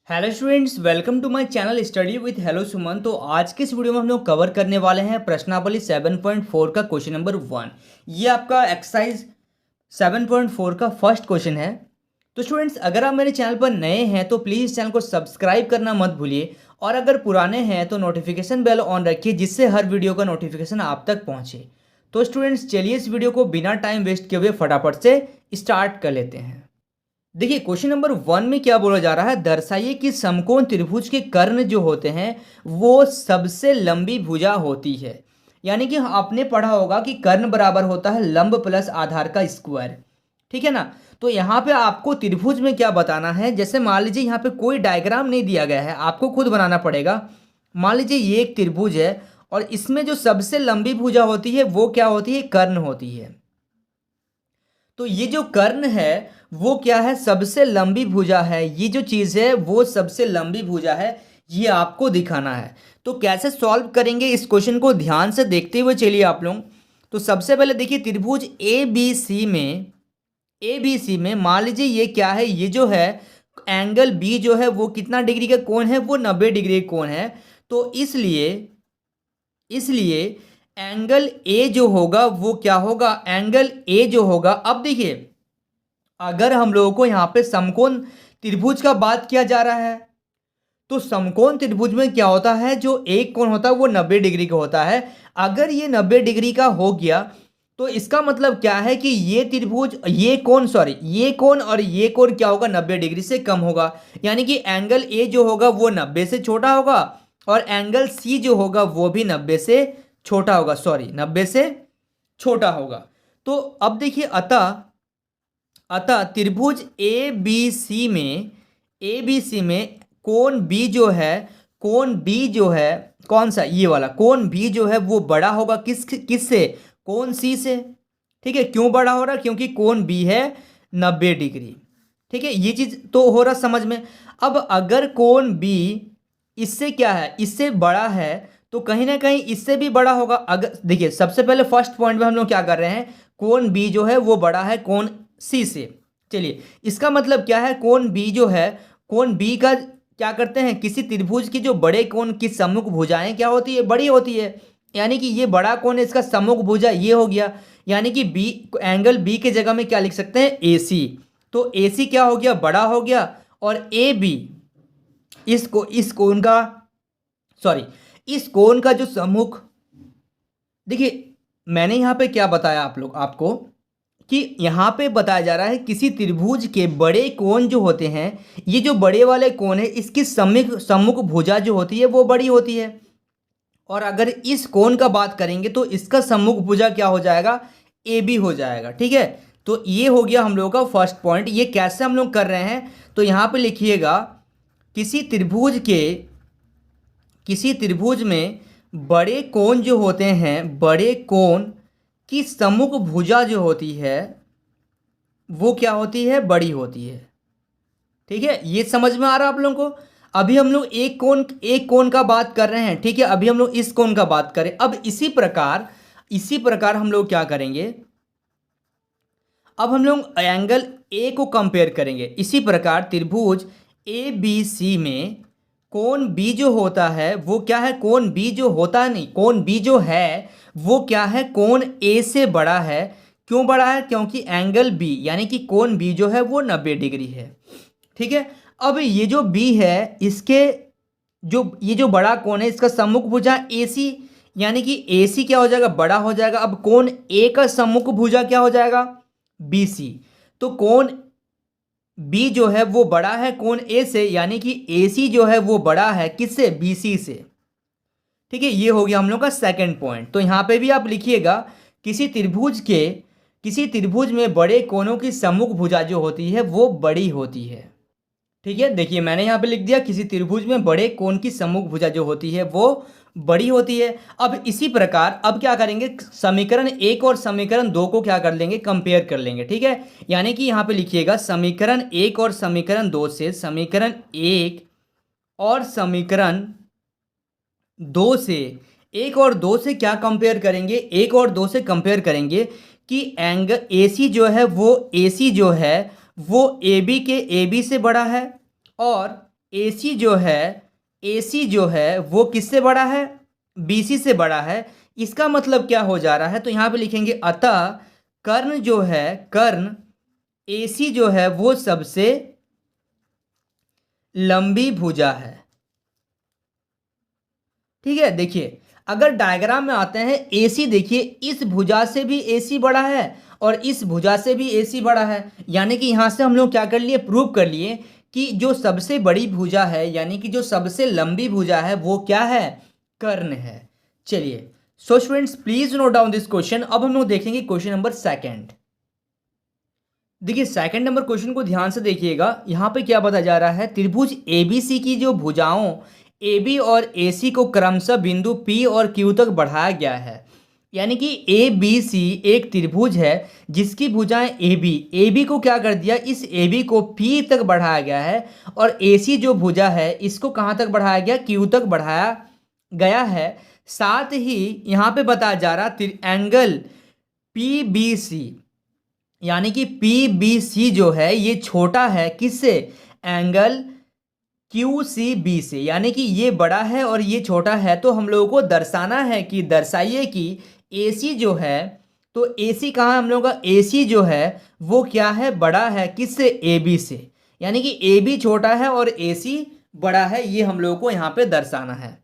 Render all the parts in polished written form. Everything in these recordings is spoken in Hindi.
Hello students, welcome to my channel study with hello Suman. तो आज के इस वीडियो में हम लोग कवर करने वाले हैं प्रश्नावली 7.4 का क्वेश्चन नंबर 1। ये आपका एक्सरसाइज 7.4 का फर्स्ट क्वेश्चन है। तो स्टूडेंट्स, अगर आप मेरे चैनल पर नए हैं तो प्लीज़ चैनल को सब्सक्राइब करना मत भूलिए, और अगर पुराने हैं तो नोटिफिकेशन बेल ऑन रखिए जिससे हर वीडियो का नोटिफिकेशन आप तक पहुँचे। तो स्टूडेंट्स, चलिए इस वीडियो को बिना टाइम वेस्ट किए हुए फटाफट से स्टार्ट कर लेते हैं। देखिए, क्वेश्चन नंबर 1 में क्या बोला जा रहा है, दर्शाइए कि समकोण त्रिभुज के कर्ण जो होते हैं वो सबसे लंबी भुजा होती है। यानी कि आपने पढ़ा होगा कि कर्ण बराबर होता है लंब प्लस आधार का स्क्वायर। ठीक है ना। तो यहाँ पे आपको त्रिभुज में क्या बताना है, जैसे मान लीजिए यहाँ पे कोई डायग्राम नहीं दिया गया है, आपको खुद बनाना पड़ेगा। मान लीजिए ये एक त्रिभुज है और इसमें जो सबसे लंबी भुजा होती है वो क्या होती है, कर्ण होती है। तो ये जो कर्ण है वो क्या है, सबसे लंबी भुजा है। ये जो चीज़ है वो सबसे लंबी भुजा है, ये आपको दिखाना है। तो कैसे सॉल्व करेंगे इस क्वेश्चन को ध्यान से देखते हुए चलिए आप लोग। तो सबसे पहले देखिए, त्रिभुज ए बी सी में मान लीजिए ये क्या है, ये जो है एंगल बी जो है वो कितना डिग्री का कोण है, वो 90 डिग्री का कोण है। तो इसलिए इसलिए एंगल ए जो होगा वो क्या होगा, एंगल ए जो होगा। अब देखिए, अगर हम लोगों को यहाँ पे समकोण त्रिभुज का बात किया जा रहा है तो समकोण त्रिभुज में क्या होता है, जो एक कोण होता है वो 90 डिग्री का होता है। अगर ये 90 डिग्री का हो गया तो इसका मतलब क्या है कि ये त्रिभुज, ये कोण और ये कोण क्या होगा, 90 डिग्री से कम होगा। यानी कि एंगल ए जो होगा वो 90 से छोटा होगा और एंगल सी जो होगा वो भी 90 से छोटा होगा, 90 से छोटा होगा। तो अब देखिए, अतः त्रिभुज ए बी सी में कोण बी जो है कौन सा, ये वाला कोण बी जो है वो बड़ा होगा किससे, कोण सी से। ठीक है, क्यों बड़ा हो रहा है, क्योंकि कोण बी है 90 डिग्री। ठीक है, ये चीज तो हो रहा समझ में। अब अगर कोण बी इससे क्या है, इससे बड़ा है तो कहीं ना कहीं इससे भी बड़ा होगा। अगर देखिए, सबसे पहले फर्स्ट पॉइंट में हम लोग क्या कर रहे हैं, कोण बी जो है वो बड़ा है कोण सी से। चलिए, इसका मतलब क्या है, कोण बी जो है, कोण बी का क्या करते हैं, किसी त्रिभुज की जो बड़े कोण की सम्मुख भुजाएं क्या होती है, बड़ी होती है। यानी कि ये बड़ा कोण है, इसका सम्मुख भुजा ये हो गया। यानी कि बी, एंगल बी के जगह में क्या लिख सकते हैं, ए सी। तो ए सी क्या हो गया, बड़ा हो गया। और ए बी, इस कोण का जो सम्मुख, देखिए मैंने यहाँ पे क्या बताया आपको कि यहाँ पे बताया जा रहा है किसी त्रिभुज के बड़े कोण जो होते हैं, ये जो बड़े वाले कोण है इसकी सम्मुख भुजा जो होती है वो बड़ी होती है। और अगर इस कोण का बात करेंगे तो इसका सम्मुख भुजा क्या हो जाएगा, ए बी हो जाएगा। ठीक है, तो ये हो गया हम लोगों का फर्स्ट पॉइंट। ये कैसे हम लोग कर रहे हैं, तो यहाँ पे लिखिएगा, किसी त्रिभुज में बड़े कोण जो होते हैं, बड़े कोण की सम्मुख भुजा जो होती है वो क्या होती है, बड़ी होती है। ठीक है, ये समझ में आ रहा है आप लोगों को। अभी हम लोग एक कोण का बात कर रहे हैं। ठीक है, अभी हम लोग इस कोण का बात करें। अब इसी प्रकार हम लोग क्या करेंगे, अब हम लोग एंगल ए को कंपेयर करेंगे। इसी प्रकार त्रिभुज ए बी सी में कोण बी जो होता है वो क्या है, कोण बी जो होता है नहीं, कोण बी जो है वो क्या है, कोण ए से बड़ा है। क्यों बड़ा है, क्योंकि एंगल बी यानी कि कोण बी जो है वो 90 डिग्री है। ठीक है, अब ये जो बी है, इसके ये जो बड़ा कोण है इसका सम्मुख भुजा ए सी, यानी कि ए सी क्या हो जाएगा, बड़ा हो जाएगा। अब कोण ए का सम्मुख भुजा क्या हो जाएगा, बी सी। तो कोण बी जो है वो बड़ा है कोण ए से, यानी कि ए सी जो है वो बड़ा है किससे, बी सी से। ठीक है, ये हो गया हम लोग का सेकंड पॉइंट। तो यहाँ पे भी आप लिखिएगा, किसी त्रिभुज में बड़े कोणों की सम्मुख भुजा जो होती है वो बड़ी होती है। ठीक है, देखिए मैंने यहाँ पे लिख दिया, किसी त्रिभुज में बड़े कोण की सम्मुख भुजा जो होती है वो बड़ी होती है। अब इसी प्रकार अब क्या करेंगे, समीकरण 1 और समीकरण 2 को क्या कर लेंगे, कंपेयर कर लेंगे। ठीक है, यानी कि यहाँ पे लिखिएगा, समीकरण 1 और समीकरण 2 से, समीकरण 1 और समीकरण 2 से, 1 और 2 से क्या कंपेयर करेंगे, 1 और 2 से कंपेयर करेंगे कि एंगल ए सी जो है वो ए बी से बड़ा है और AC जो है वो किससे बड़ा है, BC से बड़ा है। इसका मतलब क्या हो जा रहा है, तो यहाँ पे लिखेंगे अतः कर्ण AC जो है वो सबसे लंबी भुजा है। ठीक है, देखिए अगर डायग्राम में आते हैं, AC देखिए इस भुजा से भी AC बड़ा है और इस भुजा से भी AC बड़ा है, यानी कि यहां से हम लोग क्या कर लिए, प्रूव कर लिए कि जो सबसे बड़ी भुजा है यानी कि जो सबसे लंबी भुजा है वो क्या है, कर्ण है। चलिए so students please note down this question. अब हम लोग देखेंगे क्वेश्चन नंबर सेकंड। देखिए सेकंड नंबर क्वेश्चन को ध्यान से देखिएगा, यहाँ पे क्या बताया जा रहा है, त्रिभुज ABC की जो भुजाओं AB और AC को क्रमशः बिंदु P और Q तक बढ़ाया गया है। यानी कि ABC एक त्रिभुज है जिसकी भुजाएं AB को क्या कर दिया, इस AB को P तक बढ़ाया गया है और AC जो भुजा है इसको कहाँ तक बढ़ाया गया, Q तक बढ़ाया गया है। साथ ही यहाँ पे बताया जा रहा एंगल PBC यानी कि PBC जो है ये छोटा है किससे, एंगल QCB से, यानी कि ये बड़ा है और ये छोटा है। तो हम लोगों को दर्शाना है कि दर्शाइए कि AC जो है, तो AC कहाँ है हम लोगों का, AC जो है वो क्या है, बड़ा है किससे, AB से, यानी कि AB छोटा है और AC बड़ा है, ये हम लोगों को यहाँ पे दर्शाना है।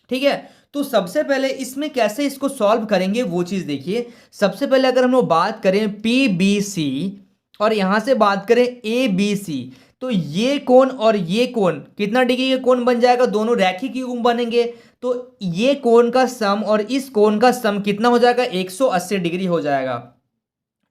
ठीक है, तो सबसे पहले इसमें कैसे इसको सॉल्व करेंगे वो चीज देखिए। सबसे पहले अगर हम लोग बात करें PBC और यहां से बात करें ABC, तो ये कोण और ये कोण कितना डिग्री का कोण बन जाएगा, दोनों रैखिक युग्म बनेंगे। तो ये कोण का सम और इस कोण का सम कितना हो जाएगा, 180 डिग्री हो जाएगा।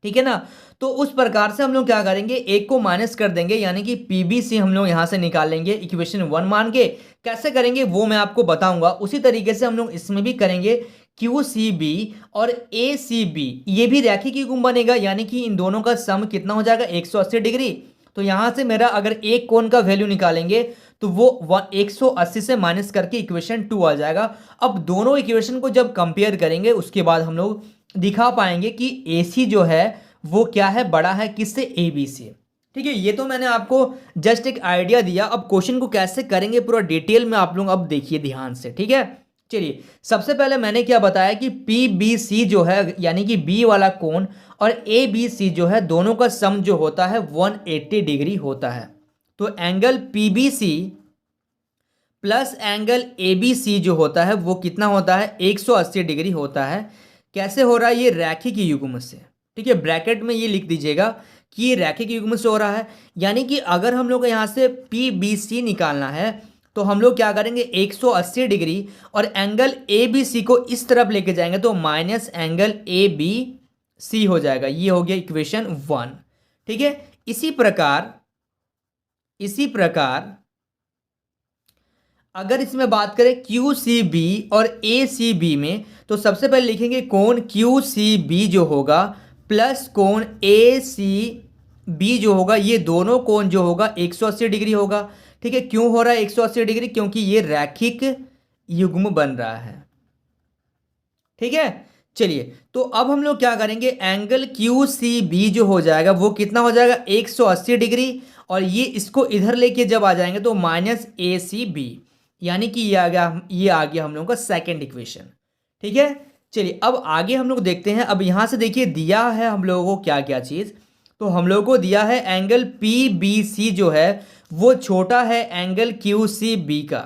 ठीक है ना, तो उस प्रकार से हम लोग क्या करेंगे, एक को माइनस कर देंगे, यानी कि PBC हम लोग यहां से निकाल लेंगे इक्वेशन 1 मान के। कैसे करेंगे वो मैं आपको बताऊंगा। उसी तरीके से हम लोग इसमें भी करेंगे, QCB और ACB ये भी रैखिक युग्म बनेगा, यानी कि इन दोनों का सम कितना हो जाएगा, 180 डिग्री। तो यहां से मेरा अगर एक कोण का वैल्यू निकालेंगे तो वो 180 से माइनस करके इक्वेशन 2 आ जाएगा। अब दोनों इक्वेशन को जब कंपेयर करेंगे उसके बाद हम लोग दिखा पाएंगे कि AC जो है वो क्या है, बड़ा है किससे, AB से। ठीक है, ये तो मैंने आपको जस्ट एक आइडिया दिया। अब क्वेश्चन को कैसे करेंगे पूरा डिटेल में आप लोग अब देखिए ध्यान से। ठीक है, चलिए सबसे पहले मैंने क्या बताया कि PBC जो है यानी कि B वाला कोण और ABC जो है दोनों का सम जो होता है 180 डिग्री होता है। तो angle PBC plus angle ABC जो होता है वो कितना होता है, 180 डिग्री होता है। कैसे हो रहा है, ये रैखिक युग्म से। ठीक है, ब्रैकेट में ये लिख दीजिएगा कि ये रैखिक युग्म से हो रहा है। यानी कि अगर हम लोग यहाँ से PBC निकालना है तो हम लोग क्या करेंगे, 180 डिग्री और एंगल ABC को इस तरफ लेके जाएंगे तो माइनस एंगल ABC हो जाएगा। ये हो गया इक्वेशन 1। ठीक है, इसी प्रकार अगर इसमें बात करें QCB और ACB में, तो सबसे पहले लिखेंगे कोण QCB जो होगा प्लस कोण ACB जो होगा, ये दोनों कोण जो होगा 180 डिग्री होगा। ठीक है, क्यों हो रहा है 180 डिग्री, क्योंकि ये रैखिक युग्म बन रहा है। ठीक है, चलिए तो अब हम लोग क्या करेंगे, एंगल QCB जो हो जाएगा वो कितना हो जाएगा, 180 डिग्री, और ये इसको इधर लेके जब आ जाएंगे तो माइनस ACB, यानी कि ये आ गया हम लोगों का सेकंड इक्वेशन। ठीक है, चलिए अब आगे हम लोग देखते हैं। अब यहां से देखिए दिया है हम लोगों को क्या क्या चीज, तो हम लोगों को दिया है एंगल PBC जो है वो छोटा है एंगल QCB का।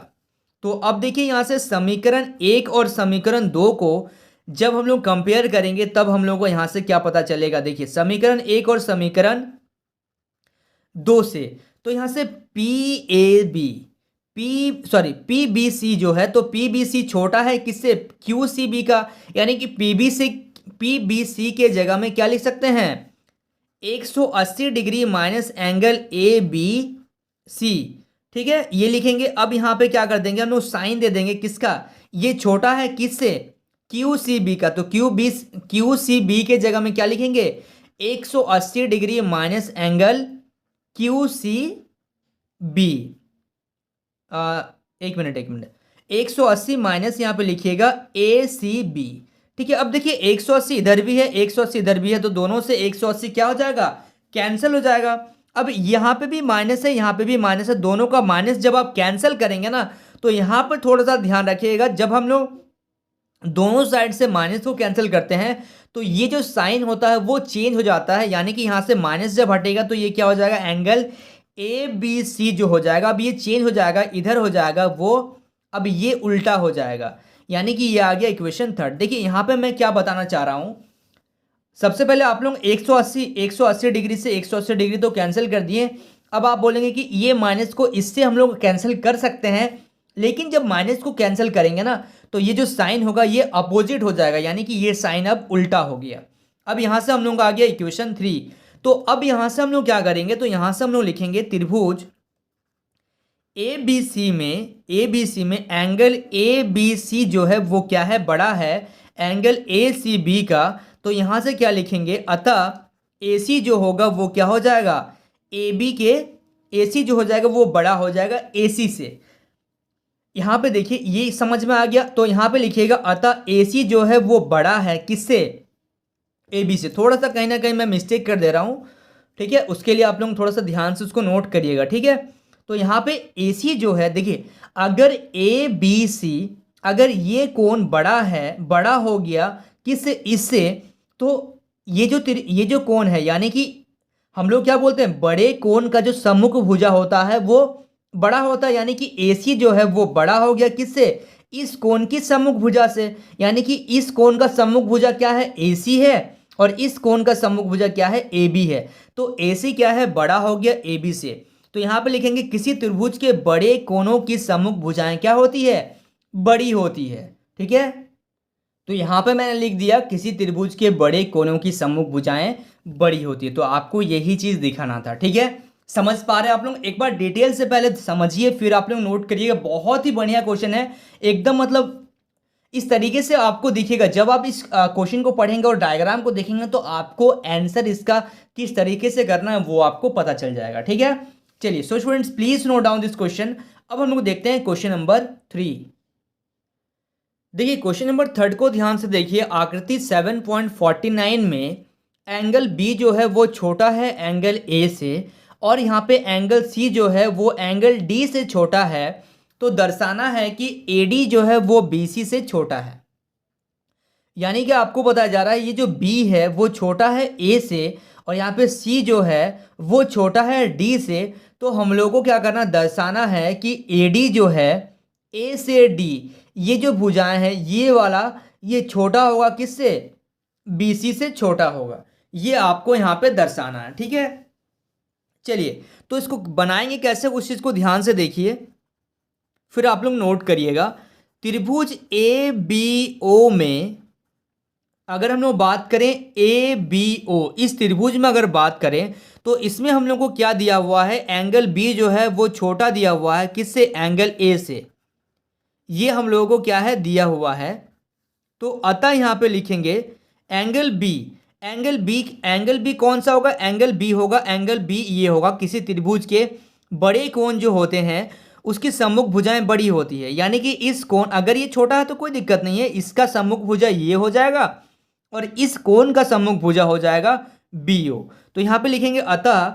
तो अब देखिए यहां से समीकरण 1 और समीकरण 2 को जब हम लोग कंपेयर करेंगे तब हम लोग को यहां से क्या पता चलेगा। देखिए समीकरण 1 और समीकरण 2 से, तो यहां से PBC जो है, तो PBC छोटा है किससे, QCB का, यानी कि PBC के जगह में क्या लिख सकते हैं, 180 डिग्री माइनस एंगल ABC। ठीक है, ये लिखेंगे। अब यहां पे क्या कर देंगे हम लोग, साइन दे देंगे किसका, ये छोटा है किससे, QCB का, तो QCB के जगह में क्या लिखेंगे, 180 डिग्री माइनस एंगल QCB। एक मिनट 180 माइनस यहाँ पे लिखिएगा ACB। ठीक है, अब देखिए 180 इधर भी है 180 इधर भी है, तो दोनों से 180 क्या हो जाएगा, कैंसिल हो जाएगा। अब यहाँ पे भी माइनस है, यहाँ पे भी माइनस है, दोनों का माइनस जब आप कैंसिल करेंगे ना, तो यहाँ पर थोड़ा सा ध्यान रखिएगा, जब हम लोग दोनों साइड से माइनस को कैंसिल करते हैं तो ये जो साइन होता है वो चेंज हो जाता है, यानी कि यहाँ से माइनस जब हटेगा तो ये क्या हो जाएगा, एंगल ए बी सी जो हो जाएगा, अब ये चेंज हो जाएगा, इधर हो जाएगा वो, अब ये उल्टा हो जाएगा, यानी कि ये आ गया इक्वेशन थर्ड। देखिए यहाँ पे मैं क्या बताना चाह रहा हूँ, सबसे पहले आप लोग 180 डिग्री से 180 डिग्री तो कैंसिल कर दिए। अब आप बोलेंगे कि ये माइनस को इससे हम लोग कैंसिल कर सकते हैं, लेकिन जब माइनस को कैंसिल करेंगे ना तो ये जो साइन होगा ये अपोजिट हो जाएगा, यानी कि ये साइन अब उल्टा हो गया। अब यहाँ से हम लोग आ गया इक्वेशन 3। तो अब यहाँ से हम लोग क्या करेंगे, तो यहाँ से हम लोग लिखेंगे त्रिभुज ए बी सी में एंगल ए बी सी जो है वो क्या है, बड़ा है एंगल ए सी बी का। तो यहाँ से क्या लिखेंगे, अतः ए सी जो होगा वो क्या हो जाएगा, ए बी के ए सी जो हो जाएगा वो बड़ा हो जाएगा ए सी से। यहाँ पे देखिए ये समझ में आ गया, तो यहाँ पे लिखिएगा अतः ए सी जो है वो बड़ा है किससे, ए बी से। थोड़ा सा कहीं ना कहीं मैं मिस्टेक कर दे रहा हूँ, ठीक है, उसके लिए आप लोग थोड़ा सा ध्यान से उसको नोट करिएगा, ठीक है। तो यहाँ पे ए सी जो है, देखिए अगर ए बी सी, अगर ये कोण बड़ा है, बड़ा हो गया किससे, इससे, तो ये जो कोण है, यानी कि हम लोग क्या बोलते हैं, बड़े कोण का जो सम्मुख भुजा होता है वो बड़ा होता है, यानी कि ए सी जो है वो बड़ा हो गया किससे, इस कोण की सम्मुख भुजा से, यानी कि इस कोण का सम्मुख भुजा क्या है, ए सी है, और इस कोण का सम्मुख भुजा क्या है, ए बी है। तो ए सी क्या है, बड़ा हो गया ए बी से। तो यहाँ पे लिखेंगे किसी त्रिभुज के बड़े कोणों की सम्मुख भुजाएं क्या होती है, बड़ी होती है, ठीक है। तो यहाँ पे मैंने लिख दिया किसी त्रिभुज के बड़े कोणों की सम्मुख भुजाएं बड़ी होती है, तो आपको यही चीज दिखाना था, ठीक है। समझ पा रहे हैं आप लोग, एक बार डिटेल से पहले समझिए फिर आप लोग नोट करिएगा, बहुत ही बढ़िया क्वेश्चन है एकदम, मतलब इस तरीके से आपको दिखेगा, जब आप इस क्वेश्चन को पढ़ेंगे और डायग्राम को देखेंगे तो आपको आंसर इसका किस तरीके से करना है वो आपको पता चल जाएगा, ठीक है। चलिए so students please note down this question. अब हम लोग देखते हैं क्वेश्चन नंबर 3। देखिए क्वेश्चन नंबर 3 को ध्यान से देखिए, आकृति 7.49 में एंगल बी जो है वो छोटा है एंगल ए से, और यहाँ पे एंगल सी जो है वो एंगल डी से छोटा है, तो दर्शाना है कि ए डी जो है वो बी सी से छोटा है। यानी कि आपको बताया जा रहा है ये जो बी है वो छोटा है ए से, और यहाँ पे सी जो है वो छोटा है डी से। तो हम लोगों को क्या करना, दर्शाना है कि ए डी जो है, ए से डी, ये जो भुजाएं हैं ये वाला ये छोटा होगा किससे, बी सी से छोटा होगा, ये आपको यहाँ पे दर्शाना है, ठीक है। चलिए तो इसको बनाएंगे कैसे, उस चीज़ को ध्यान से देखिए फिर आप लोग नोट करिएगा। त्रिभुज ए बी ओ में अगर हम लोग बात करें, ए बी ओ इस त्रिभुज में अगर बात करें तो इसमें हम लोग को क्या दिया हुआ है, एंगल बी जो है वो छोटा दिया हुआ है किससे, एंगल ए से, ये हम लोगों को क्या है दिया हुआ है। तो अतः यहाँ पे लिखेंगे एंगल बी कौन सा होगा, एंगल बी होगा, एंगल बी ये होगा, किसी त्रिभुज के बड़े कोण जो होते हैं उसकी सम्मुख भुजाएं बड़ी होती है, यानी कि इस कोण अगर ये छोटा है तो कोई दिक्कत नहीं है, इसका सम्मुख भुजा ये हो जाएगा और इस कोण का सम्मुख भुजा हो जाएगा बी ओ। तो यहाँ पे लिखेंगे अतः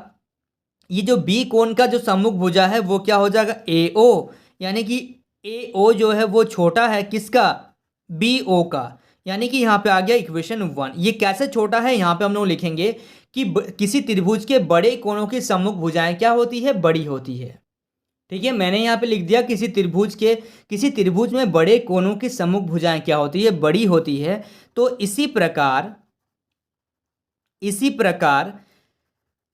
ये जो बी कोण का जो सम्मुख भुजा है वो क्या हो जाएगा, ए ओ, यानी कि ए ओ जो है वो छोटा है किसका, बी ओ का, यानी कि यहाँ पे आ गया इक्वेशन 1। ये कैसे छोटा है, यहाँ पे हम लोग लिखेंगे कि किसी त्रिभुज के बड़े कोणों की सम्मुख भुजाएं क्या होती है, बड़ी होती है, ठीक है। मैंने यहाँ पे लिख दिया किसी त्रिभुज में बड़े कोणों की सम्मुख भुजाएं क्या होती है, बड़ी होती है। तो इसी प्रकार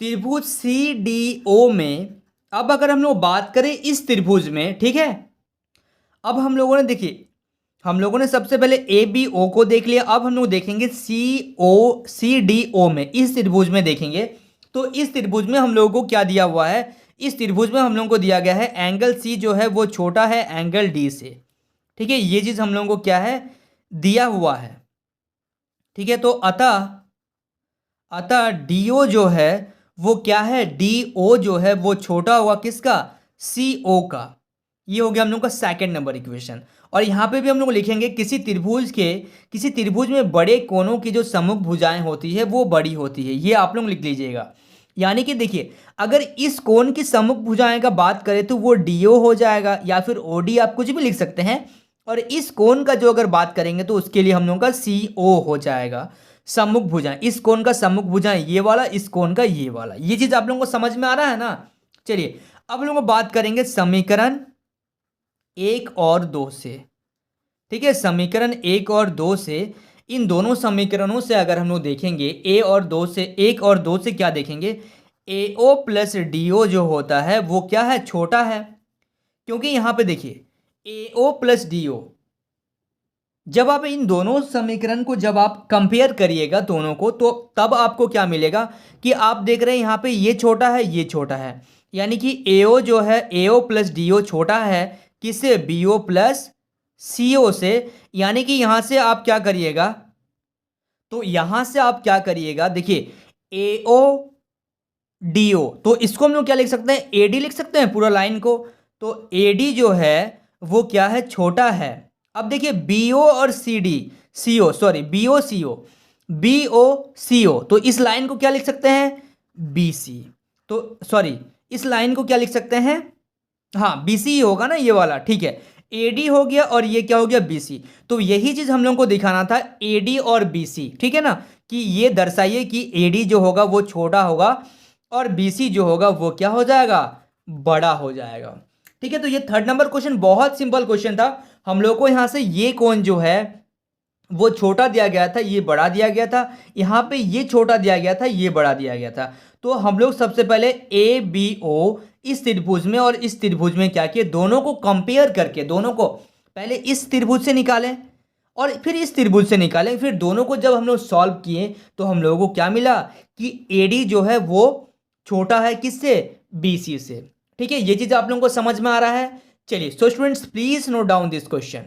त्रिभुज सी डी ओ में, अब अगर हम लोग बात करें इस त्रिभुज में, ठीक है, अब हम लोगों ने देखिए, हम लोगों ने सबसे पहले ए बी ओ को देख लिया, अब हम लोग देखेंगे सी डी ओ में, इस त्रिभुज में देखेंगे। तो इस त्रिभुज में हम लोगों को क्या दिया हुआ है, इस त्रिभुज में हम लोगों को दिया गया है एंगल सी जो है वो छोटा है एंगल डी से, ठीक है, ये चीज हम लोगों को क्या है दिया हुआ है, ठीक है। तो अतः डी ओ जो है वो क्या है, डी ओ जो है वो छोटा होगा किसका, सी ओ का। ये हो गया हम लोग का सेकंड नंबर इक्वेशन। और यहाँ पे भी हम लोग लिखेंगे किसी त्रिभुज में बड़े कोणों की जो सम्मुख भुजाएं होती है वो बड़ी होती है, ये आप लोग लिख लीजिएगा। यानी कि देखिए, अगर इस कोण की सम्मुख भुजाएं का बात करें तो वो डीओ हो जाएगा, या फिर ओडी आप कुछ भी लिख सकते हैं। और इस कोण का जो अगर बात करेंगे तो उसके लिए हम लोगों का सीओ हो जाएगा, सम्मुख भुजाएं। इस कोण का सम्मुख भुजाएं ये वाला, इस कोण का ये वाला। ये चीज आप लोगों को समझ में आ रहा है ना। चलिए अब हम लोग बात करेंगे समीकरण 1 और 2 से। ठीक है, समीकरण 1 और 2 से, इन दोनों समीकरणों से अगर हम लोग देखेंगे ए और 2 से, 1 और 2 से क्या देखेंगे, एओ प्लस डीओ जो होता है वो क्या है, छोटा है। क्योंकि यहां पे देखिए एओ प्लस डीओ, जब आप इन दोनों समीकरण को जब आप कंपेयर करिएगा दोनों को, तो तब आपको क्या मिलेगा कि आप देख रहे हैं यहां पे ये छोटा है, ये छोटा है। यानी कि एओ जो है, एओ प्लस डीओ छोटा है किससे, बीओ प्लस सीओ से। यानी कि यहां से आप क्या करिएगा, तो यहां से आप क्या करिएगा, देखिए एओ डीओ, तो इसको हम लोग क्या लिख सकते हैं, एडी लिख सकते हैं पूरा लाइन को। तो एडी जो है वो क्या है, छोटा है। अब देखिए बीओ और CD, CO sorry BO CO, BO CO, तो इस लाइन को क्या लिख सकते हैं, बीसी। तो सॉरी, इस लाइन को क्या लिख सकते हैं, हाँ बीसी होगा ना ये वाला, ठीक है। एडी हो गया और ये क्या हो गया, बीसी। तो यही चीज हम लोगों को दिखाना था, एडी और बीसी, ठीक है ना, कि ये दर्शाइए कि एडी जो होगा वो छोटा होगा और बीसी जो होगा वो क्या हो जाएगा, बड़ा हो जाएगा। ठीक है, तो ये 3rd नंबर क्वेश्चन बहुत सिंपल क्वेश्चन था। हम लोग को यहां से ये कोण जो है वो छोटा दिया गया था, ये बड़ा दिया गया था, यहाँ पे ये छोटा दिया गया था, ये बड़ा दिया गया था। तो हम लोग सबसे पहले ए बी ओ इस त्रिभुज में और इस त्रिभुज में क्या किए, दोनों को कंपेयर करके, दोनों को पहले इस त्रिभुज से निकालें और फिर इस त्रिभुज से निकालें। फिर दोनों को जब हम लोग सॉल्व किए तो हम लोगों को क्या मिला कि एडी जो है वो छोटा है किससे, बीसी से। ठीक है, ये चीज आप लोगों को समझ में आ रहा है। चलिए so students please note down this question.